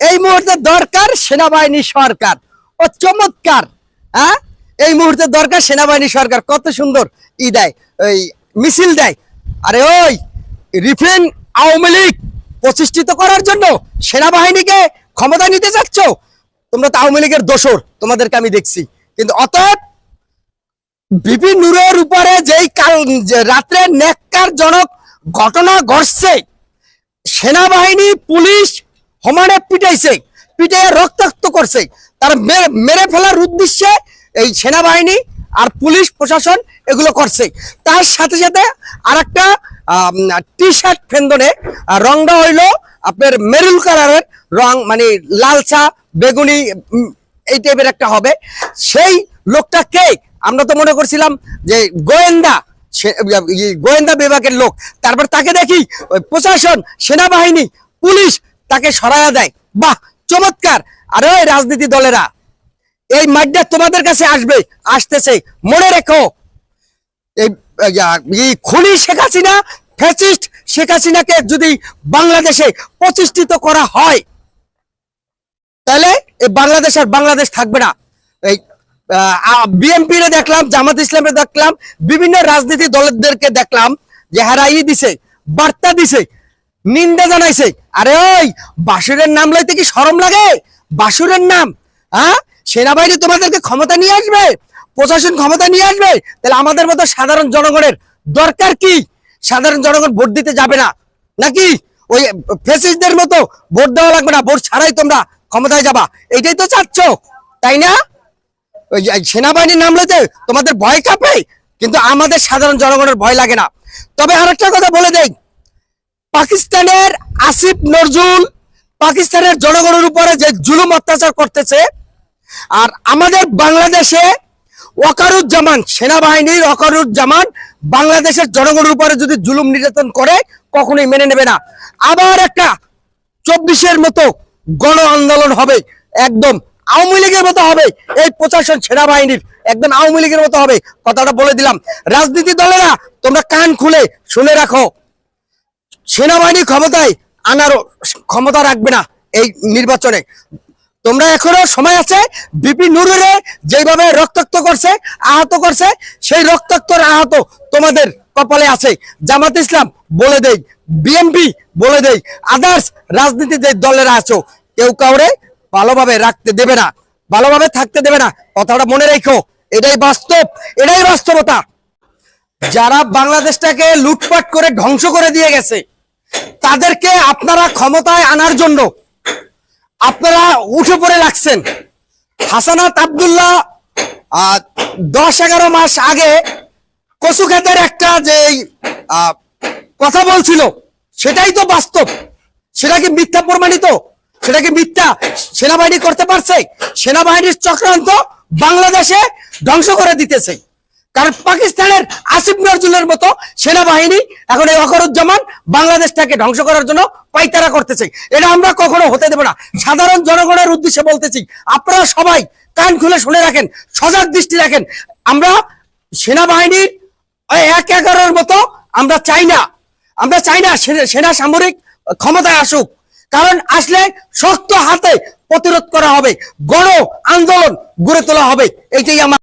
এই মুহূর্তে দরকার সেনাবাহিনী সরকার। ও চমৎকার। হ্যাঁ, এই মুহূর্তে দরকার সেনাবাহিনী সরকার। কত সুন্দর ই দেয়, ওই মিছিল দেয়। আরে ওই রিফেন আওয়ামী লীগ প্রতিষ্ঠিত করার জন্য সেনাবাহিনীকে ক্ষমতা নিতে চাচ্ছ। তোমরা তো আওয়ামী লীগের দোসর, তোমাদেরকে আমি দেখছি। কিন্তু অতএব বিপি নূরের উপরে যেই কাল রাত্রে ন্যাক্কারজনক ঘটনা ঘটছে, সেনাবাহিনী পুলিশ সমানে পিটাইছে, পিটাইয়ে রক্তাক্ত করছে। তার মেরে ফেলার উদ্দেশ্যে এই সেনাবাহিনী আর পুলিশ প্রশাসন এগুলো করছে। তার সাথে সাথে আর একটা টি শার্ট ফেন্দনে রংটা হইলো আপনার মেরুন কালারের রং, মানে লালচা বেগুনি এই টাইপের একটা হবে। সেই লোকটা কে? আমরা তো মনে করছিলাম যে গোয়েন্দা বিভাগের লোক। তারপর তাকে দেখি প্রশাসন, সেনাবাহিনী, পুলিশ তাকে সরায়া দেয়। বাহ, চমৎকার। আর ওই রাজনীতি দলেরা এই মাঠটা তোমাদের কাছে আসবে, আসতেছে, মনে রেখো। এই খুনি শেখ হাসিনা, ফ্যাসিস্ট শেখ হাসিনাকে যদি বাংলাদেশে প্রতিষ্ঠিত করা হয়, তাহলে এই বাংলাদেশ আর বাংলাদেশ থাকবে না। এই বিএনপি রে দেখলাম, জামাত ইসলামে দেখলাম, বিভিন্ন রাজনীতি দলদেরকে দেখলাম যে হারাই দিছে, বার্তা দিছে, নিন্দা জানাইছে। আরে ওই বাসুরের নাম লইতে কি শরম লাগে? বাসুরের নাম। হ্যাঁ, সেনাবাহিনী তোমাদেরকে ক্ষমতা নিয়ে আসবে, প্রশাসন ক্ষমতা নিয়ে আসবে, তাহলে আমাদের মতো সাধারণ জনগণের দরকার কি? সাধারণ জনগণ ভোট দিতে যাবে না নাকি? ওই ফ্যাসিস্টদের মতো ভোট দেওয়া লাগবে না, ভোট ছাড়াই তোমরা ক্ষমতায় যাবা, এটাই তো চাচ্ছ, তাই না? ওই সেনাবাহিনীর নাম লইতে তোমাদের ভয় কাঁপে, কিন্তু আমাদের সাধারণ জনগণের ভয় লাগে না। তবে আরেকটা কথা বলে দেই, পাকিস্তানের আসিফ নজরুল পাকিস্তানের জনগণের উপরে যে জুলুম অত্যাচার করতেছে, আর আমাদের বাংলাদেশে ওয়াকারুজ্জামান, সেনাবাহিনীর ওয়াকারুজ্জামান বাংলাদেশের জনগণের উপরে যদি জুলুম নির্যাতন করে, কখনোই মেনে নেবে না। আবার একটা 24-এর মতো গণ আন্দোলন হবে, একদম আওয়ামী লীগের মতো হবে। এই প্রশাসন সেনাবাহিনীর একদম আওয়ামী লীগের মতো হবে, কথাটা বলে দিলাম। রাজনীতি দলেরা তোমরা কান খুলে শুনে রাখো, সেনাবাহিনী ক্ষমতায় আনার ক্ষমতা রাখবে না এই নির্বাচনে। তোমরা এখনো সময় আছে। বিপি নূরের যেভাবে রক্তাক্ত করছে, আহত করছে, সেই রক্তাক্তর আহত তোমাদের কপালে আছে। জামাত ইসলাম বলে দেই, বিএনপি বলে দেই, আদার্স রাজনীতি যে দলেরা আছো, কেউ কাউরে ভালোভাবে রাখতে দেবে না, ভালোভাবে থাকতে দেবে না। কথাটা মনে রেখো, এটাই বাস্তব, এটাই বাস্তবতা। যারা বাংলাদেশটাকে লুটপাট করে ধ্বংস করে দিয়ে গেছে, তাদেরকে আপনারা ক্ষমতায় আনার জন্য আপনারা উঠে পড়ে লাগছেন। হাসানাত আব্দুল্লাহ 10-11 মাস আগে কচু ক্ষেতের একটা যে কথা বলছিল, সেটাই তো বাস্তব। সেটা কি মিথ্যা প্রমাণিত? সেটা কি মিথ্যা সেনাবাহিনী করতে পারছে? সেনাবাহিনীর চক্রান্ত বাংলাদেশে ধ্বংস করে দিতেছে। কারণ পাকিস্তানের আসিফ নজরুলের মতো সেনাবাহিনী এখন এই ওয়াকারুজ্জামান বাংলাদেশটাকে ধ্বংস করার জন্য পাইতারা করতেছে। এটা আমরা কখনো হতে দেব না। সাধারণ জনগণের উদ্দেশ্যে বলতেছি, আপনারা সবাই কান খুলে শুনে রাখেন, সজাগ দৃষ্টি রাখেন। আমরা সেনাবাহিনীর 1-11-এর মতো আমরা চাই না। আমরা চাই না সেনা সামরিক ক্ষমতায় আসুক, কারণ আসলে শক্ত হাতে প্রতিরোধ করা হবে, গণ আন্দোলন গড়ে তোলা হবে। এইটাই আমার